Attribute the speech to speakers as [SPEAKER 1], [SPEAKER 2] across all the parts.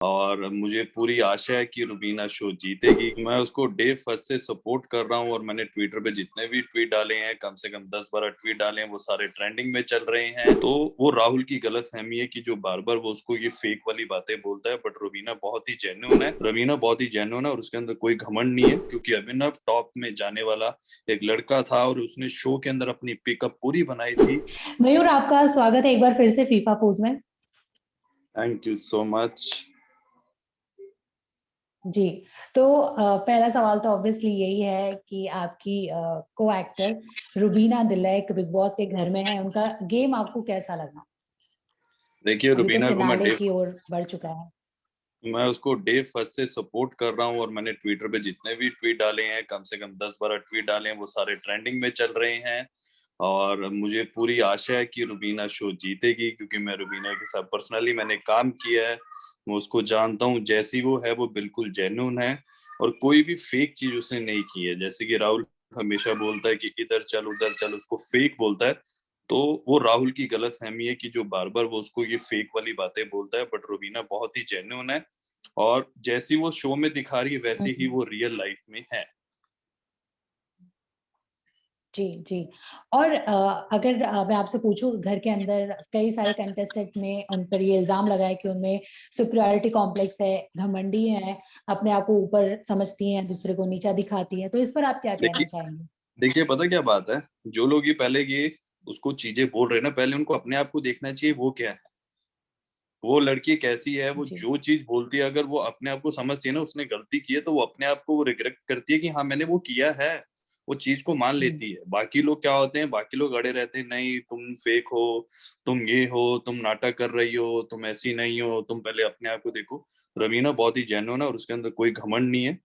[SPEAKER 1] और मुझे पूरी आशा है कि रुबीना शो जीतेगी। मैं उसको डे फर्स्ट से सपोर्ट कर रहा हूँ और मैंने ट्विटर पे जितने भी ट्वीट डाले हैं, कम से कम 10-12 ट्वीट डाले हैं, वो सारे ट्रेंडिंग में चल रहे हैं। तो वो राहुल की गलतफहमी है कि जो बार बार वो उसको ये फेक वाली बातें बोलता है, बट रुबीना बहुत ही जेन्युइन है। रुबीना बहुत ही जेन्युइन है और उसके अंदर कोई घमंड नहीं है, क्योंकि अभिनव टॉप में जाने वाला एक लड़का था और उसने शो के अंदर अपनी पिकअप पूरी बनाई थी।
[SPEAKER 2] मयूर, आपका स्वागत है एक बार फिर से फीफा पोज में।
[SPEAKER 1] Thank you so much.
[SPEAKER 2] जी। तो पहला सवाल तो ऑब्वियसली यही है कि आपकी को actor Rubina Dilaik big boss के घर में है, उनका गेम आपको कैसा लगा?
[SPEAKER 1] देखिए,
[SPEAKER 2] अभी तो
[SPEAKER 1] रुबीना को
[SPEAKER 2] फिनाले की ओर बढ़ चुका है।
[SPEAKER 1] मैं उसको डे फर्स्ट से सपोर्ट कर रहा हूँ और मैंने ट्विटर पे जितने भी ट्वीट डाले हैं, कम से कम 10-12 ट्वीट डाले हैं, वो सारे ट्रेंडिंग में चल रहे हैं। और मुझे पूरी आशा है कि रुबीना शो जीतेगी, क्योंकि मैं रुबीना के साथ पर्सनली मैंने काम किया है। मैं उसको जानता हूँ, जैसी वो है वो बिल्कुल जेन्युइन है और कोई भी फेक चीज उसने नहीं की है। जैसे कि राहुल हमेशा बोलता है कि इधर चल उधर चल, उसको फेक बोलता है। तो वो राहुल की गलतफहमी है कि जो बार बार वो उसको ये फेक वाली बातें बोलता है, बट रुबीना बहुत ही जेन्युइन है और जैसी वो शो में दिखा रही है वैसी ही
[SPEAKER 2] हम्म।
[SPEAKER 1] वो रियल लाइफ में है।
[SPEAKER 2] जी जी। और अगर मैं आपसे पूछूं, घर के अंदर कई सारे कंटेस्टेंट ने उन पर ये इल्जाम लगाया कि उनमें सुपीरियरिटी कॉम्प्लेक्स है, घमंडी है, अपने आप को ऊपर समझती हैं, दूसरे को नीचा दिखाती हैं, तो इस पर आप क्या कहना
[SPEAKER 1] देखिए
[SPEAKER 2] चाहेंगे?
[SPEAKER 1] देखिए पता क्या बात है, जो लोग ये पहले ये उसको चीजें बोल रहे हैं ना, पहले उनको अपने आप को देखना चाहिए वो क्या है, वो लड़की कैसी है। वो
[SPEAKER 2] जी
[SPEAKER 1] जो चीज बोलती है, अगर वो अपने आप को समझती है ना उसने गलती की है, तो वो अपने आप को वो रिग्रेट करती है कि हाँ मैंने वो किया है, वो चीज को मान
[SPEAKER 2] हम्म।
[SPEAKER 1] लेती है। बाकी लोग क्या होते हैं, बाकी लोग अड़े रहते हैं, नहीं तुम फेक हो, तुम ये हो, तुम नाटक कर रही हो, तुम ऐसी नहीं हो, तुम पहले अपने आप को देखो। रवीना बहुत ही जेन्युइन है और उसके अंदर कोई घमंड नहीं है।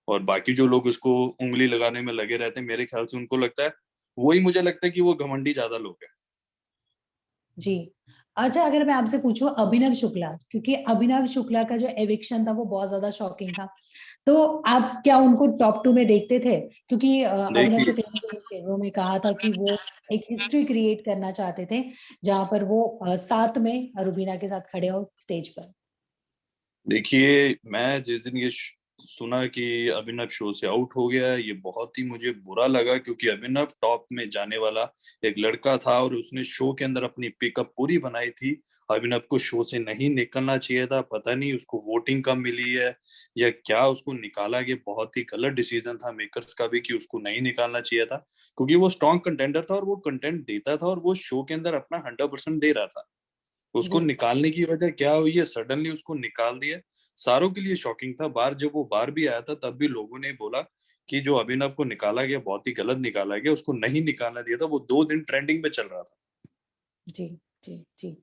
[SPEAKER 1] और बाकी जो लोग उसको उंगली लगाने में लगे रहते हैं, मेरे ख्याल से उनको लगता है, वही मुझे लगता है कि वो घमंडी ज्यादा लोग हैं।
[SPEAKER 2] जी। अच्छा, अगर मैं आपसे पूछूं अभिनव शुक्ला, क्योंकि अभिनव शुक्ला का जो एविक्शन था वो बहुत ज्यादा शॉकिंग था, तो आप क्या उनको टॉप टू में देखते थे? क्योंकि अभिनव
[SPEAKER 1] देखिए
[SPEAKER 2] शुक्ला ने इंटरव्यू में कहा था कि वो एक हिस्ट्री क्रिएट करना चाहते थे, जहां पर वो साथ में रुबीना के साथ खड़े हो स्टेज पर।
[SPEAKER 1] देखिए मैं जिस दिन ये सुना कि अभिनव शो से आउट हो गया है, ये बहुत ही मुझे बुरा लगा, क्योंकि अभिनव टॉप में जाने वाला एक लड़का था और उसने शो के अंदर अपनी पिकअप पूरी बनाई थी। अभिनव को शो से नहीं निकलना चाहिए था, पता नहीं उसको वोटिंग कम मिली है या क्या उसको निकाला गया। बहुत ही गलत डिसीजन था मेकर्स का भी कि उसको नहीं निकालना चाहिए था, क्योंकि वो स्ट्रॉन्ग कंटेंडर था और वो कंटेंट देता था और वो शो के अंदर अपना 100% दे रहा था। उसको
[SPEAKER 2] जी
[SPEAKER 1] निकालने की वजह क्या हुई है, सडनली उसको निकाल दिया। सारों के लिए शॉकिंग था। बाहर जब वो बाहर भी आया था तब भी लोगों ने बोला कि जो अभिनव को निकाला गया बहुत ही गलत निकाला गया, उसको नहीं निकालना दिया था। वो 2 दिन ट्रेंडिंग पे चल रहा था।
[SPEAKER 2] जी जी जी।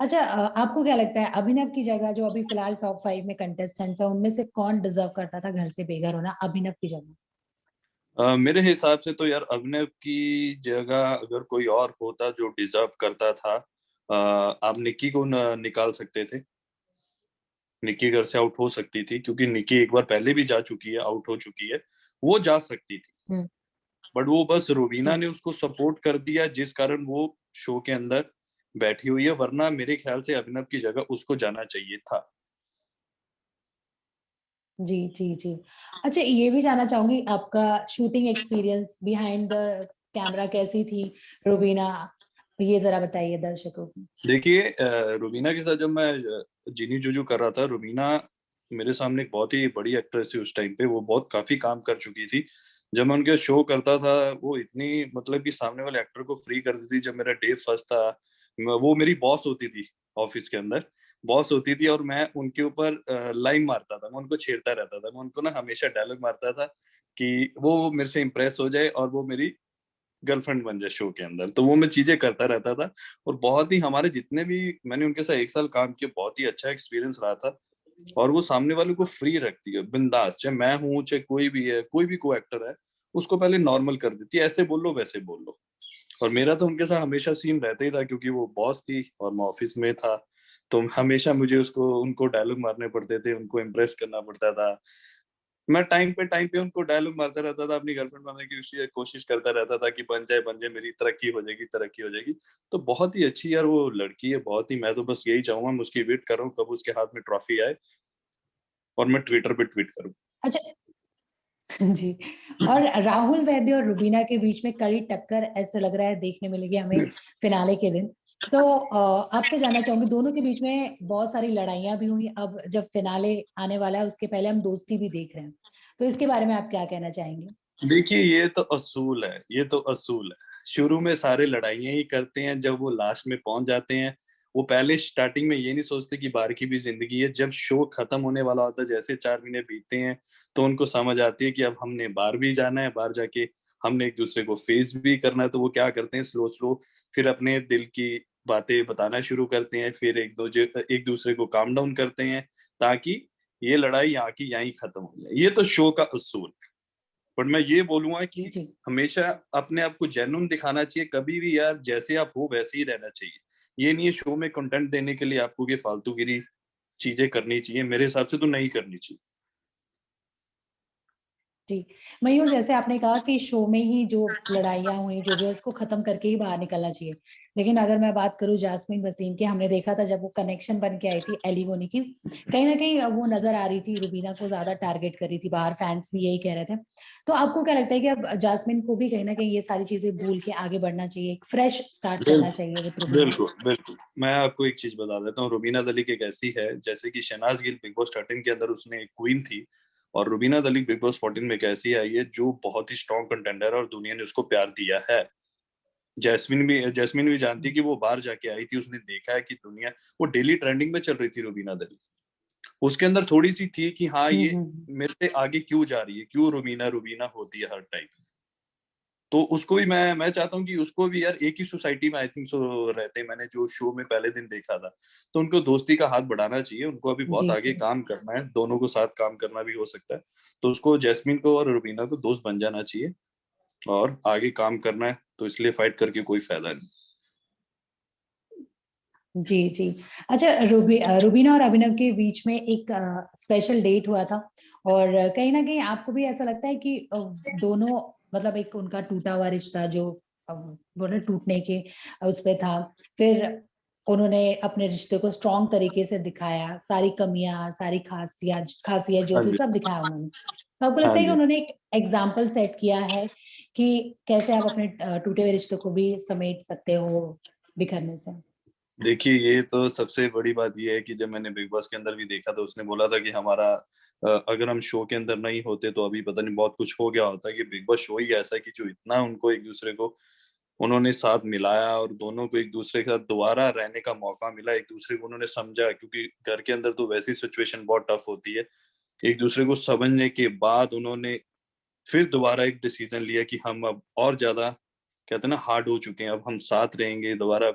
[SPEAKER 2] अच्छा, आपको क्या लगता है अभिनव की जगह जो अभी फिलहाल टॉप 5 में कंटेस्टेंट्स है, उनमें से कौन डिजर्व करता था घर से बेघर होना अभिनव की जगह?
[SPEAKER 1] मेरे हिसाब से तो यार अभिनव की जगह अगर कोई और होता जो डिजर्व करता था, आप निक्की को निकाल सकते थे। निक्की घर से आउट हो सकती थी, क्योंकि निक्की एक बार पहले भी जा चुकी है, आउट हो चुकी है, वो जा सकती थी।
[SPEAKER 2] हम्म।
[SPEAKER 1] बट वो बस रूबीना
[SPEAKER 2] जी
[SPEAKER 1] ने उसको सपोर्ट कर दिया, जिस कारण वो शो के अंदर बैठी हुई है, वरना मेरे ख्याल से अभिनव की जगह उसको जाना चाहिए था।
[SPEAKER 2] जी जी जी। अच्छा, ये भी जानना चाहूंगी आपका shooting experience behind the camera कैसी थी रुबीना, ये जरा बताइए दर्शकों को।
[SPEAKER 1] देखिए रूबीना के साथ जब मैं जीनी जुजू कर रहा था, रूबीना मेरे सामने एक बहुत ही बड़ी एक्ट्रेस थी उस टाइम पे, वो बहुत काफी काम कर चुकी थी। जब मैं उनके शो करता था, वो इतनी मतलब कि सामने वाले एक्टर को फ्री करती थी। जब मेरा डे फर्स्ट था, वो मेरी बॉस होती थी ऑफिस के अंदर, बॉस होती थी, और मैं उनके ऊपर लाइन मारता था, मैं उनको छेड़ता रहता था, मैं उनको ना हमेशा डायलॉग मारता था कि वो मेरे से इंप्रेस हो जाए और वो मेरी गर्लफ्रेंड बन जाए शो के अंदर। तो वो मैं चीजें करता रहता था। और बहुत ही हमारे जितने भी मैंने उनके साथ 1 साल काम किया, बहुत ही अच्छा एक्सपीरियंस रहा था। और वो सामने वाले को फ्री रखती है, बिंदास, चाहे मैं हूँ चाहे कोई भी है, कोई भी को एक्टर है, उसको पहले नॉर्मल कर देती है, ऐसे बोल लो वैसे बोल लो। और मेरा तो उनके साथ हमेशा सीन रहता ही था, क्योंकि वो बॉस थी और मैं ऑफिस में था। तो हमेशा मुझे उसको उनको डायलॉग मारने पड़ते थे, उनको इम्प्रेस करना पड़ता था। मैं टाइम पे उनको डायलॉग मारता रहता था, अपनी गर्लफ्रेंड बनने की कोशिश करता रहता था कि बन जाए, मेरी तरक्की हो जाएगी। तो बहुत ही अच्छी यार वो लड़की है, बहुत ही, मैं तो बस यही चाहूंगा, मैं उसकी वेट कर रहा हूँ कब उसके हाथ में ट्रॉफी आए और मैं ट्विटर पे ट्वीट करूँ।
[SPEAKER 2] अच्छा। जी। और राहुल वैद्य और रुबीना के बीच में कड़ी टक्कर ऐसे लग रहा है देखने मिलेगी हमें फिनाले के दिन। तो आपसे जानना चाहूंगी, दोनों के बीच में बहुत सारी लड़ाइयां भी हुई, अब जब फिनाले आने वाला है उसके पहले हम दोस्ती भी देख रहे हैं, तो इसके बारे में आप क्या कहना चाहेंगे?
[SPEAKER 1] देखिए ये तो असूल है, ये तो असूल है। शुरू में सारे लड़ाइयाँ ही करते हैं, जब वो लास्ट में पहुंच जाते हैं, वो पहले स्टार्टिंग में ये नहीं सोचते कि बाहर की भी जिंदगी है। जब शो खत्म होने वाला होता है, जैसे 4 महीने बीतते हैं, तो उनको समझ आती है कि अब हमने बाहर भी जाना है, बाहर जाके हमने एक दूसरे को फेस भी करना है। तो वो क्या करते हैं, स्लो स्लो फिर अपने दिल की बातें बताना शुरू करते हैं, फिर एक दूसरे को काम डाउन करते हैं, ताकि ये लड़ाई यहाँ की यहीं खत्म हो जाए। ये तो शो का उसूल है। बट मैं ये बोलूंगा कि
[SPEAKER 2] जी
[SPEAKER 1] हमेशा अपने आप को जेन्युइन दिखाना चाहिए, कभी भी यार जैसे आप हो वैसे ही रहना चाहिए। ये नहीं है शो में कंटेंट देने के लिए आपको ये फालतूगिरी चीजें करनी चाहिए, मेरे हिसाब से तो नहीं करनी चाहिए।
[SPEAKER 2] जी। मयूर, जैसे आपने कहा कि शो में ही जो लड़ाइयाँ हुई जो भी है उसको खत्म करके ही बाहर निकलना चाहिए, लेकिन अगर मैं बात करूं जास्मीन वसीम की, हमने देखा था जब वो कनेक्शन बन के आई थी एलिगोनी की, कहीं ना कहीं वो नजर आ रही थी रुबीना को ज्यादा टारगेट कर रही थी, बाहर फैंस भी यही कह रहे थे। तो आपको क्या लगता है कि अब जास्मिन को भी कहीं ना कहीं ये सारी चीजें भूल के आगे बढ़ना चाहिए, एक फ्रेश स्टार्ट करना चाहिए विद रुबीना?
[SPEAKER 1] बिल्कुल बिल्कुल, मैं आपको एक चीज बता देता हूँ, रुबीना दलिक एक ऐसी है, जैसे कि शहनाज गिल बिग बॉस 13 के अंदर उसने एक क्वीन थी, और रुबीना दलिक बिग बॉस 14 में एक ऐसी आई है जो बहुत ही स्ट्रॉन्ग कंटेंडर है और दुनिया ने उसको प्यार दिया है। जैस्मिन भी जानती कि वो बाहर जाके आई थी, उसने देखा है कि दुनिया, वो डेली ट्रेंडिंग में चल रही थी रुबीना दलिक। उसके अंदर थोड़ी सी थी कि हाँ ये
[SPEAKER 2] हम्म।
[SPEAKER 1] मेरे से आगे क्यों जा रही है, क्यों रुबीना रुबीना होती है हर टाइम। तो उसको भी मैं चाहता हूँ कि उसको भी यार एक ही सोसाइटी में आई थिंक सो रहते, मैंने जो शो में पहले दिन देखा था, तो उनको दोस्ती का हाथ बढ़ाना चाहिए, उनको अभी बहुत
[SPEAKER 2] जी
[SPEAKER 1] आगे
[SPEAKER 2] जी
[SPEAKER 1] काम करना है, दोनों को साथ काम करना भी हो सकता है। तो उसको जैस्मिन को और रुबीना को दोस्त बन जाना चाहिए और आगे काम करना है, तो इसलिए फाइट करके कोई फायदा नहीं।
[SPEAKER 2] जी जी। अच्छा, रुबीना और अभिनव के बीच में एक स्पेशल डेट हुआ था, और कहीं ना कहीं आपको भी ऐसा लगता है कि दोनों, मतलब एक उनका टूटा हुआ रिश्ता जो बोले टूटने के उस पे था, फिर उन्होंने अपने रिश्ते को स्ट्रॉन्ग तरीके से दिखाया, सारी कमियां, सारी खासियत खासियत जो
[SPEAKER 1] हाँ
[SPEAKER 2] थी
[SPEAKER 1] जी।
[SPEAKER 2] सब दिखाया उन्होंने। तो आपको
[SPEAKER 1] हाँ
[SPEAKER 2] लगता है कि
[SPEAKER 1] जी।
[SPEAKER 2] उन्होंने एक एग्जाम्पल सेट किया है कि कैसे आप अपने टूटे हुए रिश्ते को भी समेट सकते हो बिखरने से?
[SPEAKER 1] देखिए ये तो सबसे बड़ी बात ये है कि जब मैंने बिग बॉस के अंदर भी देखा था, उसने बोला था कि हमारा अगर हम शो के अंदर नहीं होते तो अभी पता नहीं बहुत कुछ हो गया होता, कि बिग बॉस शो ही ऐसा है कि जो इतना उनको एक दूसरे को उन्होंने साथ मिलाया, और दोनों को एक दूसरे के साथ दोबारा रहने का मौका मिला, एक दूसरे को उन्होंने समझा, क्योंकि घर के अंदर तो वैसी सिचुएशन बहुत टफ होती है। एक दूसरे को समझने के बाद उन्होंने फिर दोबारा एक डिसीजन लिया कि हम अब और ज्यादा, कहते हैं ना, हार्ड हो चुके हैं, अब हम साथ रहेंगे दोबारा।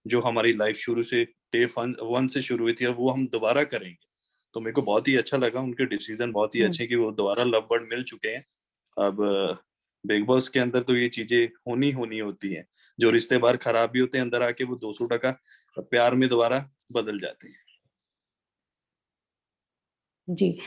[SPEAKER 1] जो हमारी लाइफ शुरू से डे वन से शुरू हुई थी, अब वो हम दोबारा करेंगे। तो मेरे को बहुत ही अच्छा लगा, उनके डिसीजन बहुत ही अच्छे हैं कि वो दोबारा लव बर्ड मिल चुके हैं। अब बिग बॉस के अंदर तो ये चीजें होनी होनी होती हैं, जो रिश्ते बाहर खराब भी होते हैं, अंदर आके वो 200 टका प्यार में दोबारा बदल जाते हैं।
[SPEAKER 2] जी।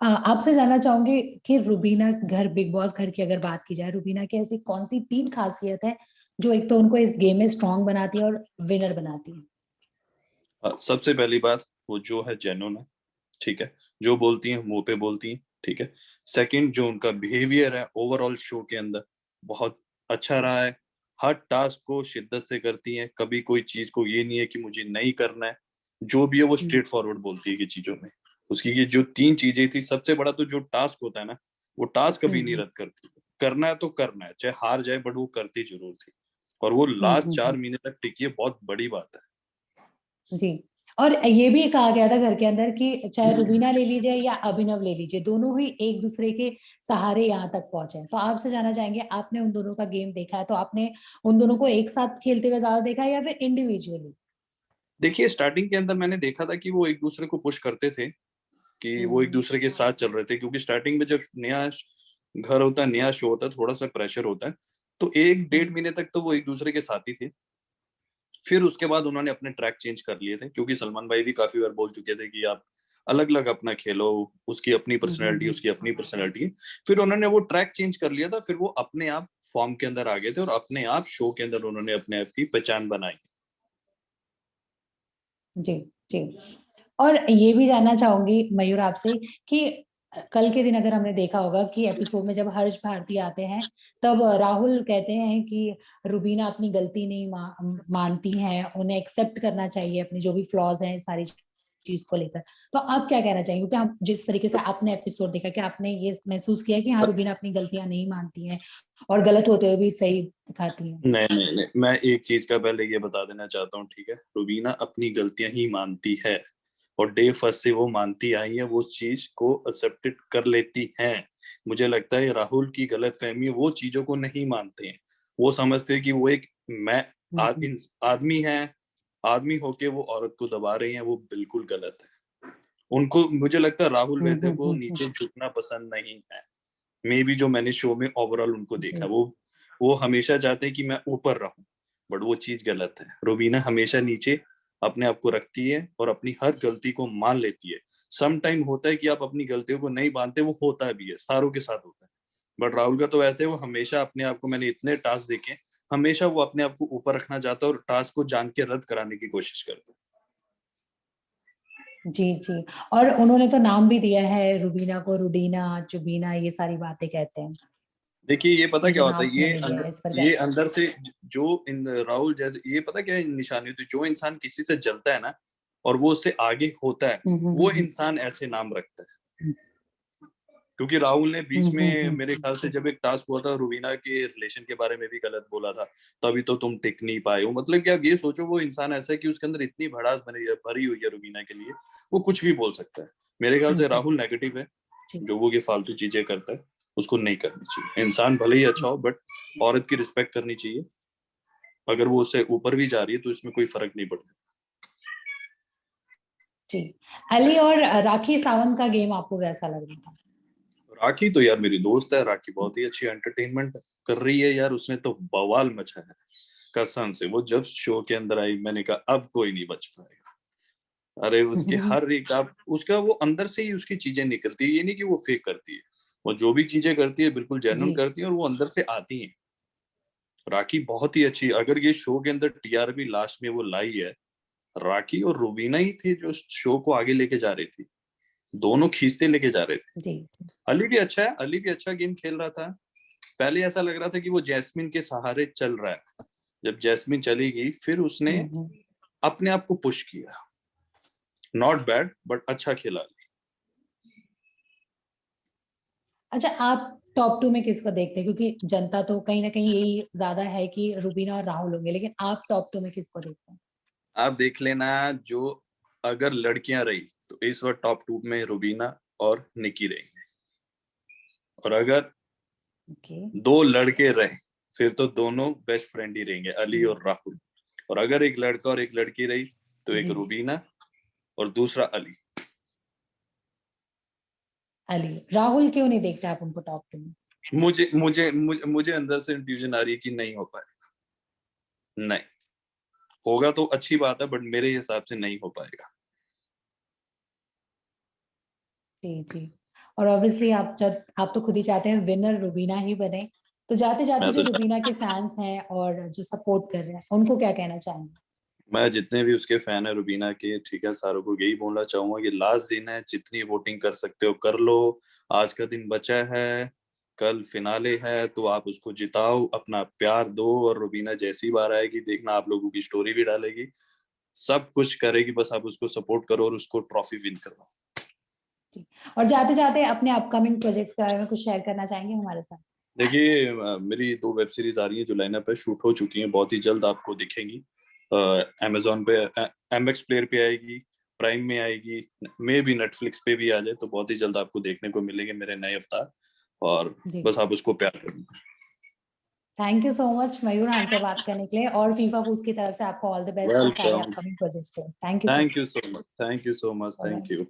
[SPEAKER 2] आपसे जानना चाहूंगी कि रुबीना घर, बिग बॉस घर की अगर बात की जाए, रुबीना की ऐसी कौन सी 3 खासियत है जो एक तो उनको इस गेम में स्ट्रांग बनाती है और विनर बनाती है?
[SPEAKER 1] सबसे पहली बात, वो जो है जेन्युइन है, ठीक है, जो बोलती हैं मुंह पे बोलती हैं, ठीक है। सेकंड, जो उनका बिहेवियर है ओवरऑल शो के अंदर बहुत अच्छा रहा है, हर टास्क को शिद्दत से करती हैं, कभी कोई चीज को ये नहीं है कि मुझे नहीं करना है, जो भी है वो
[SPEAKER 2] हम्म
[SPEAKER 1] स्ट्रेट फॉरवर्ड बोलती है कि चीजों में। उसकी ये जो 3 चीजें थी, सबसे बड़ा तो जो टास्क होता है ना, वो टास्क कभी नहीं
[SPEAKER 2] हम्म
[SPEAKER 1] रद्द करती, करना है तो करना है, चाहे हार जाए, बट वो करती जरूर थी, और वो लास्ट
[SPEAKER 2] हम्म।
[SPEAKER 1] 4 महीने तक टिकी है, बहुत बड़ी बात
[SPEAKER 2] जी। और ये भी कहा गया था घर के अंदर कि चाहे
[SPEAKER 1] है।
[SPEAKER 2] रुबीना ले लीजिए या अभिनव ले लीजिए, दोनों ही एक दूसरे के सहारे यहाँ तक पहुंचे हैं। तो आपसे जानना चाहेंगे, आपने उन दोनों का गेम देखा है, तो आपने उन दोनों को एक साथ खेलते हुए ज्यादा देखा है या फिर इंडिविजुअली?
[SPEAKER 1] देखिए स्टार्टिंग के अंदर मैंने देखा था कि वो एक दूसरे को पुश करते थे, कि वो एक
[SPEAKER 2] हम्म
[SPEAKER 1] दूसरे के साथ चल रहे थे, क्योंकि स्टार्टिंग में जब नया घर होता है, नया शो होता है, थोड़ा सा प्रेशर होता है, तो एक डेढ़
[SPEAKER 2] हम्म
[SPEAKER 1] महीने तक तो वो एक दूसरे के साथ ही थे। फिर उसके बाद उन्होंने अपने ट्रैक चेंज कर लिए थे, क्योंकि सलमान भाई भी काफी बार बोल चुके थे कि आप अलग-अलग अपना खेलो, उसकी अपनी पर्सनैलिटी, उसकी अपनी पर्सनैलिटी। फिर उन्होंने वो ट्रैक चेंज कर लिया था, फिर वो अपने आप फॉर्म के अंदर आ गए थे और अपने आप शो के अंदर उन्होंने अपने आप की पहचान बनाई।
[SPEAKER 2] जी, जी। और ये भी जानना चाहूँगी मयूर आपसे कि कल के दिन अगर हमने देखा होगा कि एपिसोड में जब हर्ष भारती आते हैं, तब राहुल कहते हैं कि रुबीना अपनी गलती नहीं मानती हैं, उन्हें एक्सेप्ट करना चाहिए अपनी जो भी फ्लॉज़ हैं सारी चीज़ को लेकर। तो आप क्या कहना चाहेंगे? क्योंकि हम जिस तरीके से आपने एपिसोड देखा, क्या आपने ये महसूस किया कि हाँ, रुबीना अपनी गलतियाँ नहीं मानती हैं और गलत होते हुए भी सही दिखाती हैं?
[SPEAKER 1] नहीं, नहीं, नहीं, मैं एक चीज़ का पहले ये बता देना चाहता हूँ, ठीक है? रुबीना अपनी गलतियाँ ही मानती है और डे फर्स्ट से वो मानती आई है, वो उस चीज़ को एक्सेप्टेड कर लेती हैं। मुझे लगता है राहुल की गलतफ़हमी है, वो चीज़ों को नहीं मानते हैं। वो समझते हैं कि वो एक मैं
[SPEAKER 2] हुँ, हुँ।
[SPEAKER 1] आदमी है, आदमी होके वो औरत को दबा रहे हैं, वो बिल्कुल गलत है। उनको मुझे लगता है राहुल
[SPEAKER 2] हुँ,
[SPEAKER 1] वैद्य
[SPEAKER 2] हुँ,
[SPEAKER 1] को
[SPEAKER 2] हुँ, हुँ।
[SPEAKER 1] नीचे झुकना पसंद नहीं है। मेबी जो मैंने शो में ओवरऑल उनको देखा,
[SPEAKER 2] जी,
[SPEAKER 1] वो हमेशा चाहते हैं कि मैं ऊपर रहूं, बट वो चीज गलत है। रुबीना हमेशा नीचे अपने आप को रखती है और अपनी हर गलती को मान लेती है। सम टाइम होता है कि आप अपनी गलतियों को नहीं मानते, वो होता भी है, सारों के साथ होता है। बट राहुल का तो ऐसे है, वो हमेशा अपने आप को, मैंने इतने टास्क देखे, हमेशा वो अपने आप को ऊपर रखना चाहता है और टास्क को जान के रद्द कराने की कोशिश करता है।
[SPEAKER 2] जी, जी। और उन्होंने तो नाम भी दिया है रुबीना को, रुडीना, चुबीना ये सारी बातें कहते हैं।
[SPEAKER 1] देखिए ये पता
[SPEAKER 2] ये जो
[SPEAKER 1] क्या होता
[SPEAKER 2] नाम
[SPEAKER 1] है,
[SPEAKER 2] उन्होंने दिया है इस पर क्या
[SPEAKER 1] ये अंदर से जो इन राहुल जैसे, ये पता क्या निशानी होती है, जो इंसान किसी से जलता है ना और वो उससे आगे होता है,
[SPEAKER 2] हुँ, हुँ,
[SPEAKER 1] वो
[SPEAKER 2] हुँ,
[SPEAKER 1] इंसान ऐसे नाम रखता है।
[SPEAKER 2] हुँ।
[SPEAKER 1] क्योंकि राहुल ने
[SPEAKER 2] हुँ,
[SPEAKER 1] बीच
[SPEAKER 2] हुँ,
[SPEAKER 1] में
[SPEAKER 2] हुँ,
[SPEAKER 1] मेरे ख्याल से जब एक टास्क हुआ था, रुबीना के रिलेशन के बारे में भी गलत बोला था, तभी तो तुम टिक नहीं पाए हो। मतलब कि आप ये सोचो, वो इंसान ऐसा है कि उसके अंदर इतनी भड़ास भरी हुई है रुबीना के लिए, वो कुछ भी बोल सकता है। मेरे ख्याल
[SPEAKER 2] हुँ,
[SPEAKER 1] से
[SPEAKER 2] हुँ।
[SPEAKER 1] राहुल नेगेटिव है,
[SPEAKER 2] जी,
[SPEAKER 1] जो वो ये फालतू चीजें करता है, उसको नहीं करनी चाहिए। इंसान भले ही अच्छा हो, बट औरत की रिस्पेक्ट करनी चाहिए। अगर वो उससे ऊपर भी जा रही है तो इसमें कोई फर्क नहीं पड़ता।
[SPEAKER 2] जी। अली और राखी सावंत का गेम आपको कैसा लग रहा था?
[SPEAKER 1] राखी तो यार मेरी दोस्त है, राखी बहुत ही अच्छी एंटरटेनमेंट कर रही है यार, उसने तो बवाल मचाया। कसम से वो जब शो के अंदर आई, मैंने कहा अब कोई नहीं बच पाएगा। अरे उसके हर एक, आप उसका वो अंदर से ही उसकी चीजें निकलती है, ये नहीं कि वो फेक करती है। वो जो भी चीजें करती है बिल्कुल जेन्युइन
[SPEAKER 2] जी,
[SPEAKER 1] करती है और वो अंदर से आती है। राखी बहुत ही अच्छी, अगर ये शो के अंदर टीआरपी लास्ट में वो लाई है, राखी और रुबीना ही थी जो शो को आगे लेके जा रही थी। दोनों खींचते लेके जा रहे थे।
[SPEAKER 2] जी।
[SPEAKER 1] अली भी अच्छा है, अली भी अच्छा गेम खेल रहा था। पहले ऐसा लग रहा था कि वो जैस्मिन के सहारे चल रहा है। जब जैस्मिन चली गई, फिर उसने
[SPEAKER 2] हुँ, हुँ।
[SPEAKER 1] अपने आप को पुश किया। नॉट बैड, बट अच्छा खेला।
[SPEAKER 2] अच्छा, आप टॉप 2 में किसको देखते हैं? क्योंकि जनता तो कहीं न कहीं यही ज़्यादा है कि रुबीना और राहुल होंगे, लेकिन आप टॉप 2 में किसको देखते हैं?
[SPEAKER 1] आप देख लेना, जो अगर लड़कियां रही तो इस बार टॉप 2 में रुबीना और निकी रहेंगे, और अगर
[SPEAKER 2] ओके।
[SPEAKER 1] दो लड़के रहे फिर तो दोनों बेस्ट फ्रेंड ही रहेंगे, अली
[SPEAKER 2] जी,
[SPEAKER 1] और राहुल। और अगर एक लड़का और एक लड़की रही तो एक
[SPEAKER 2] जी।
[SPEAKER 1] रुबीना और दूसरा अली।
[SPEAKER 2] अली। राहुल क्यों नहीं देखते आप उनको टॉप 2 में?
[SPEAKER 1] मुझे अंदर से इंट्यूजन आ रही है कि नहीं हो पाएगा। नहीं, होगा तो अच्छी बात है, बट मेरे हिसाब से नहीं हो पाएगा।
[SPEAKER 2] जी, जी। और ऑब्वियसली आप तो खुद ही चाहते हैं विनर रुबीना ही बने। तो जाते-जाते
[SPEAKER 1] मैं
[SPEAKER 2] जो
[SPEAKER 1] तो
[SPEAKER 2] रुबीना के फैन्स हैं और जो सपोर्ट कर रहे हैं, उनको क्या कहना चाहेंगे?
[SPEAKER 1] मैं जितने भी उसके फैन है रुबीना के, ठीक है, सारों को यही बोलना चाहूंगा कि लास्ट दिन है, जितनी वोटिंग कर सकते हो कर लो। आज का दिन बचा है, कल फिनाले है, तो आप उसको जिताओ, अपना प्यार दो, और रुबीना जैसी बार आएगी देखना, आप लोगों की स्टोरी भी डालेगी, सब कुछ करेगी, बस आप उसको सपोर्ट करो और उसको ट्रॉफी विन करवाओ।
[SPEAKER 2] जी। और जाते-जाते अपने अपकमिंग प्रोजेक्ट्स के बारे में कुछ शेयर करना चाहेंगे हमारे साथ?
[SPEAKER 1] देखिए मेरी 2 वेब सीरीज आ रही है जो लाइनअप पे शूट हो चुकी हैं, बहुत ही जल्द आपको दिखेंगी। अमेजोन पे, एमएक्स प्लेयर पे आएगी, प्राइम में आएगी, मे भी नेटफ्लिक्स पे भी आ जाए, तो बहुत ही जल्द आपको देखने को मिलेंगे मेरे नए अवतार। और
[SPEAKER 2] जी।
[SPEAKER 1] बस आप उसको प्यार करना।
[SPEAKER 2] थैंक यू सो मच मयूर हमसे बात करने के लिए और फीफा फूड्स की तरफ से आपको ऑल द बेस्ट सारे
[SPEAKER 1] वेलकम।
[SPEAKER 2] अपकमिंग प्रोजेक्ट्स के लिए। Thank you so much.
[SPEAKER 1] Thank you so much, thank you so much,
[SPEAKER 2] bye
[SPEAKER 1] thank
[SPEAKER 2] bye.
[SPEAKER 1] You.